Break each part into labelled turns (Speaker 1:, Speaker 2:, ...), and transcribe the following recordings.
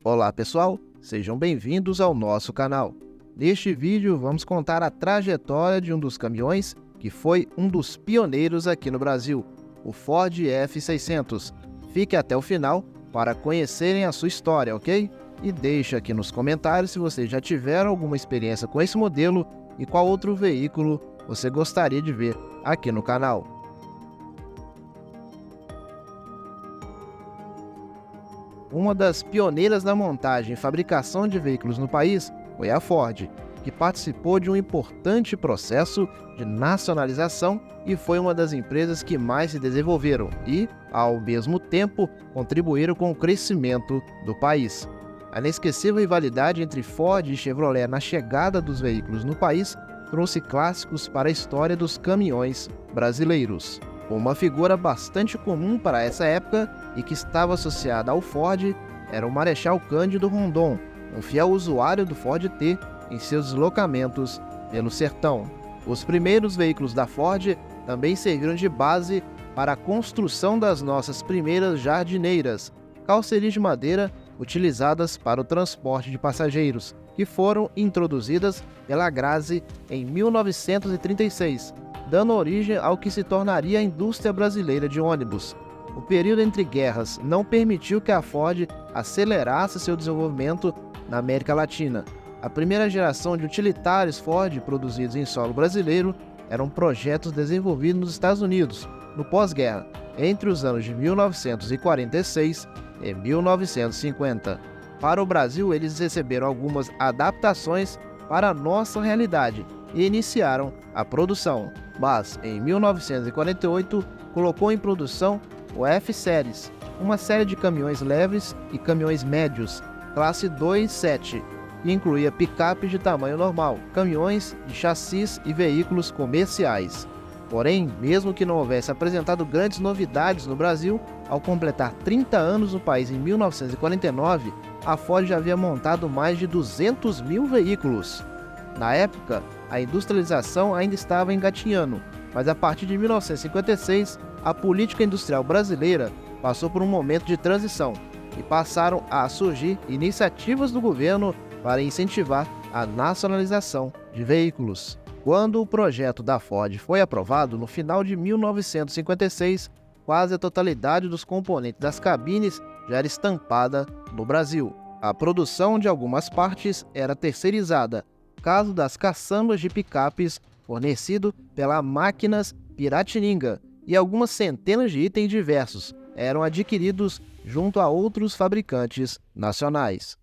Speaker 1: Olá pessoal, sejam bem-vindos ao nosso canal. Neste vídeo vamos contar a trajetória de um dos caminhões que foi um dos pioneiros aqui no Brasil, o Ford F600. Fique até o final para conhecerem a sua história, ok? E deixe aqui nos comentários se vocês já tiveram alguma experiência com esse modelo e qual outro veículo você gostaria de ver aqui no canal. Uma das pioneiras da montagem e fabricação de veículos no país foi a Ford, que participou de um importante processo de nacionalização e foi uma das empresas que mais se desenvolveram e, ao mesmo tempo, contribuíram com o crescimento do país. A inesquecível rivalidade entre Ford e Chevrolet na chegada dos veículos no país trouxe clássicos para a história dos caminhões brasileiros. Uma figura bastante comum para essa época e que estava associada ao Ford era o Marechal Cândido Rondon, um fiel usuário do Ford T em seus deslocamentos pelo sertão. Os primeiros veículos da Ford também serviram de base para a construção das nossas primeiras jardineiras, carrocerias de madeira utilizadas para o transporte de passageiros, que foram introduzidas pela Graze em 1936, dando origem ao que se tornaria a indústria brasileira de ônibus. O período entre guerras não permitiu que a Ford acelerasse seu desenvolvimento na América Latina. A primeira geração de utilitários Ford produzidos em solo brasileiro eram projetos desenvolvidos nos Estados Unidos, no pós-guerra, entre os anos de 1946 e 1950. Para o Brasil, eles receberam algumas adaptações para a nossa realidade e iniciaram a produção. Mas, em 1948, colocou em produção o F-Series, uma série de caminhões leves e caminhões médios, classe 2.7, que incluía picapes de tamanho normal, caminhões de chassis e veículos comerciais. Porém, mesmo que não houvesse apresentado grandes novidades no Brasil, ao completar 30 anos no país em 1949, a Ford já havia montado mais de 200 mil veículos. Na época, a industrialização ainda estava engatinhando, mas a partir de 1956, a política industrial brasileira passou por um momento de transição e passaram a surgir iniciativas do governo para incentivar a nacionalização de veículos. Quando o projeto da Ford foi aprovado no final de 1956, quase a totalidade dos componentes das cabines já era estampada no Brasil. A produção de algumas partes era terceirizada, caso das caçambas de picapes fornecido pela Máquinas Piratininga, e algumas centenas de itens diversos eram adquiridos junto a outros fabricantes nacionais.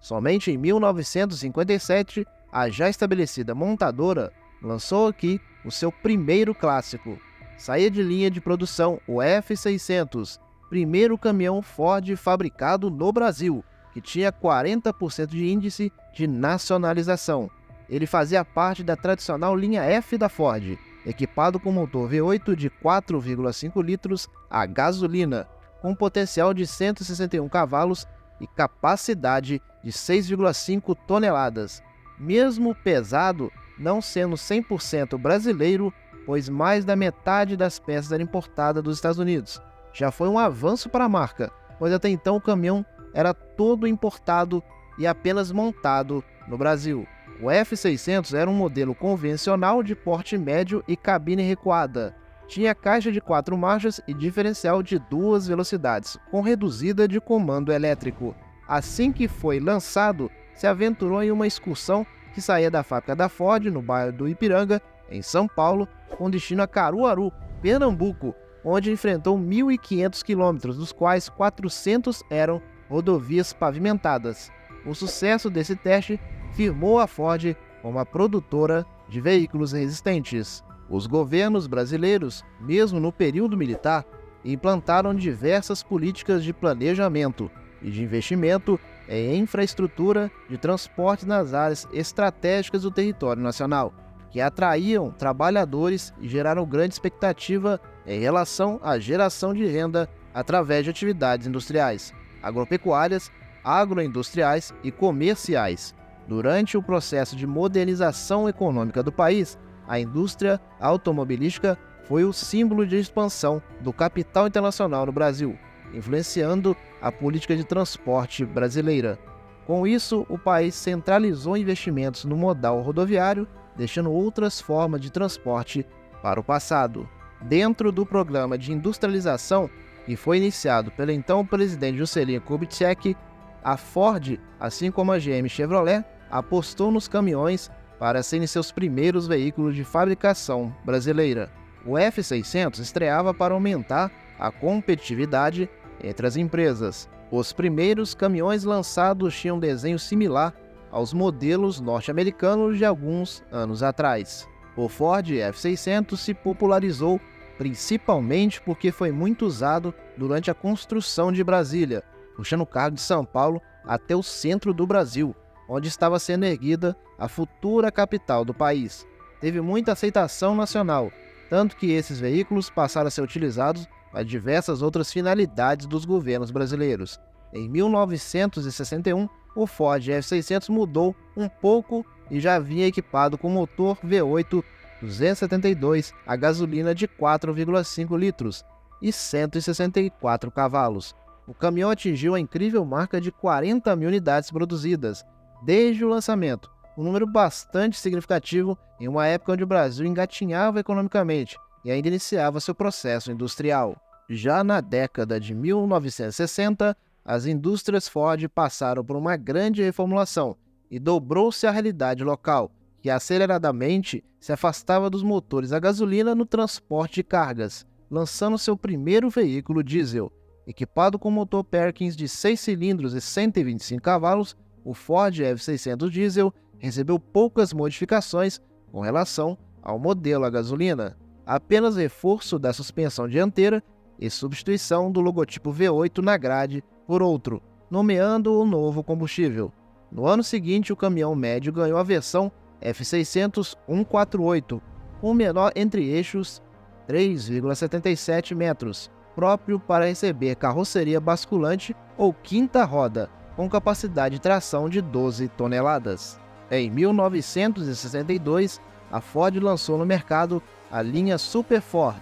Speaker 1: Somente em 1957, a já estabelecida montadora lançou aqui o seu primeiro clássico. Saía de linha de produção o F600, primeiro caminhão Ford fabricado no Brasil, que tinha 40% de índice de nacionalização. Ele fazia parte da tradicional linha F da Ford, equipado com motor V8 de 4,5 litros a gasolina, com potencial de 161 cavalos e capacidade de 6,5 toneladas. Mesmo pesado, não sendo 100% brasileiro, pois mais da metade das peças era importada dos Estados Unidos. Já foi um avanço para a marca, pois até então o caminhão era todo importado e apenas montado no Brasil. O F600 era um modelo convencional de porte médio e cabine recuada. Tinha caixa de 4 marchas e diferencial de 2 velocidades, com reduzida de comando elétrico. Assim que foi lançado, se aventurou em uma excursão que saía da fábrica da Ford, no bairro do Ipiranga, em São Paulo, com destino a Caruaru, Pernambuco, onde enfrentou 1.500 quilômetros, dos quais 400 eram rodovias pavimentadas. O sucesso desse teste firmou a Ford como uma produtora de veículos resistentes. Os governos brasileiros, mesmo no período militar, implantaram diversas políticas de planejamento e de investimento em infraestrutura de transporte nas áreas estratégicas do território nacional, que atraíam trabalhadores e geraram grande expectativa em relação à geração de renda através de atividades industriais, agropecuárias, agroindustriais e comerciais. Durante o processo de modernização econômica do país, a indústria automobilística foi o símbolo de expansão do capital internacional no Brasil, influenciando a política de transporte brasileira. Com isso, o país centralizou investimentos no modal rodoviário, deixando outras formas de transporte para o passado. Dentro do programa de industrialização, que foi iniciado pelo então presidente Juscelino Kubitschek, a Ford, assim como a GM Chevrolet, apostou nos caminhões para serem seus primeiros veículos de fabricação brasileira. O F600 estreava para aumentar a competitividade entre as empresas. Os primeiros caminhões lançados tinham um desenho similar aos modelos norte-americanos de alguns anos atrás. O Ford F600 se popularizou principalmente porque foi muito usado durante a construção de Brasília, puxando o carro de São Paulo até o centro do Brasil, onde estava sendo erguida a futura capital do país. Teve muita aceitação nacional, tanto que esses veículos passaram a ser utilizados para diversas outras finalidades dos governos brasileiros. Em 1961, o Ford F600 mudou um pouco e já vinha equipado com motor V8 272 a gasolina de 4,5 litros e 164 cavalos. O caminhão atingiu a incrível marca de 40 mil unidades produzidas desde o lançamento, um número bastante significativo em uma época onde o Brasil engatinhava economicamente e ainda iniciava seu processo industrial. Já na década de 1960, as indústrias Ford passaram por uma grande reformulação e dobrou-se a realidade local, que aceleradamente se afastava dos motores a gasolina no transporte de cargas, lançando seu primeiro veículo diesel. Equipado com motor Perkins de 6 cilindros e 125 cavalos, o Ford F600 Diesel recebeu poucas modificações com relação ao modelo a gasolina, apenas reforço da suspensão dianteira e substituição do logotipo V8 na grade por outro, nomeando o novo combustível. No ano seguinte, o caminhão médio ganhou a versão F600 148, com menor entre-eixos 3,77 metros, próprio para receber carroceria basculante ou quinta roda, com capacidade de tração de 12 toneladas. Em 1962, a Ford lançou no mercado a linha Super Ford,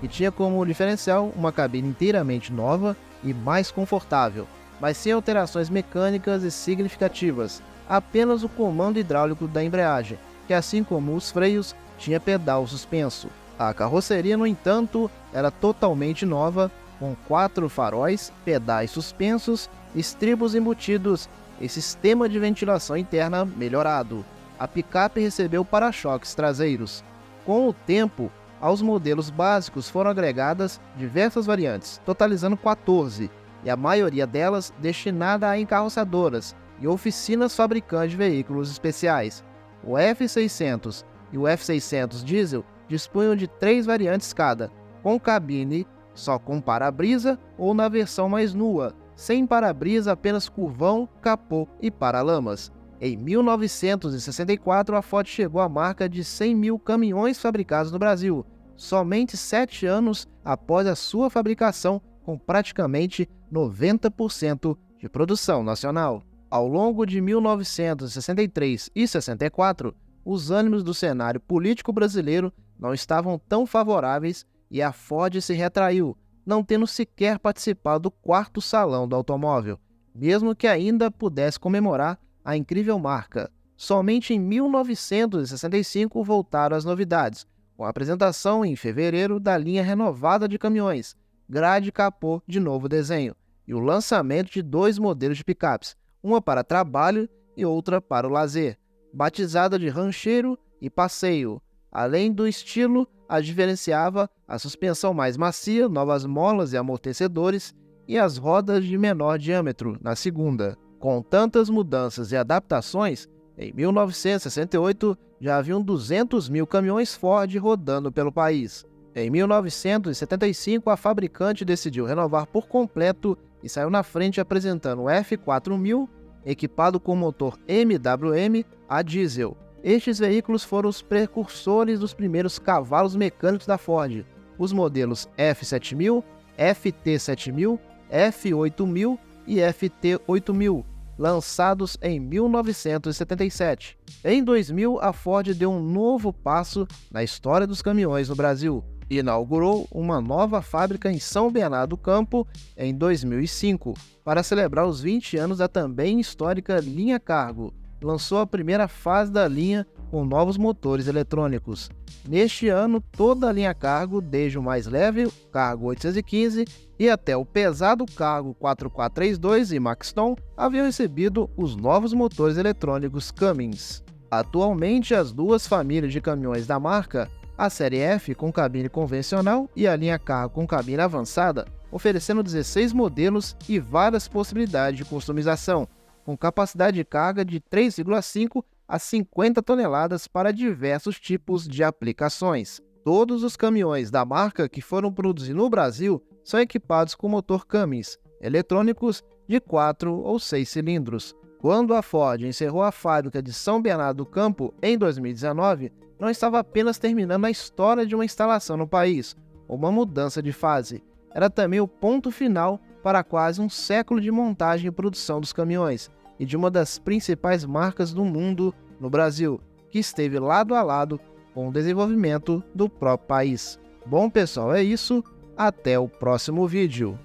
Speaker 1: que tinha como diferencial uma cabine inteiramente nova e mais confortável, mas sem alterações mecânicas e significativas, apenas o comando hidráulico da embreagem, que assim como os freios, tinha pedal suspenso. A carroceria, no entanto, era totalmente nova, com 4 faróis, pedais suspensos, estribos embutidos e sistema de ventilação interna melhorado. A picape recebeu para-choques traseiros. Com o tempo, aos modelos básicos foram agregadas diversas variantes, totalizando 14, e a maioria delas destinada a encarroçadoras e oficinas fabricantes de veículos especiais. O F600 e o F600 Diesel dispunham de 3 variantes cada, com cabine só com para-brisa ou na versão mais nua, sem para-brisa, apenas curvão, capô e paralamas. Em 1964, a Ford chegou à marca de 100 mil caminhões fabricados no Brasil, somente 7 anos após a sua fabricação, com praticamente 90% de produção nacional. Ao longo de 1963 e 64, os ânimos do cenário político brasileiro não estavam tão favoráveis e a Ford se retraiu, não tendo sequer participado do 4º Salão do Automóvel, mesmo que ainda pudesse comemorar a incrível marca. Somente em 1965 voltaram as novidades, com a apresentação em fevereiro da linha renovada de caminhões, grade e capô de novo desenho, e o lançamento de 2 modelos de picapes, uma para trabalho e outra para o lazer, batizada de rancheiro e passeio. Além do estilo, a diferenciava a suspensão mais macia, novas molas e amortecedores e as rodas de menor diâmetro na segunda. Com tantas mudanças e adaptações, em 1968 já haviam 200 mil caminhões Ford rodando pelo país. Em 1975, a fabricante decidiu renovar por completo e saiu na frente apresentando o F4000, equipado com motor MWM a diesel. Estes veículos foram os precursores dos primeiros cavalos mecânicos da Ford, os modelos F7000, FT7000, F8000 e FT8000, lançados em 1977. Em 2000, a Ford deu um novo passo na história dos caminhões no Brasil, inaugurou uma nova fábrica em São Bernardo do Campo em 2005, para celebrar os 20 anos da também histórica linha Cargo. Lançou a primeira fase da linha com novos motores eletrônicos. Neste ano, toda a linha Cargo, desde o mais leve, Cargo 815, e até o pesado Cargo 4432 e Maxton, haviam recebido os novos motores eletrônicos Cummins. Atualmente, as duas famílias de caminhões da marca, a Série F com cabine convencional e a linha Cargo com cabine avançada, oferecendo 16 modelos e várias possibilidades de customização, com capacidade de carga de 3,5 a 50 toneladas para diversos tipos de aplicações. Todos os caminhões da marca que foram produzidos no Brasil são equipados com motor Cummins, eletrônicos de 4 ou 6 cilindros. Quando a Ford encerrou a fábrica de São Bernardo do Campo em 2019, não estava apenas terminando a história de uma instalação no país, ou uma mudança de fase. Era também o ponto final para quase um século de montagem e produção dos caminhões, e de uma das principais marcas do mundo no Brasil, que esteve lado a lado com o desenvolvimento do próprio país. Bom, pessoal, é isso. Até o próximo vídeo.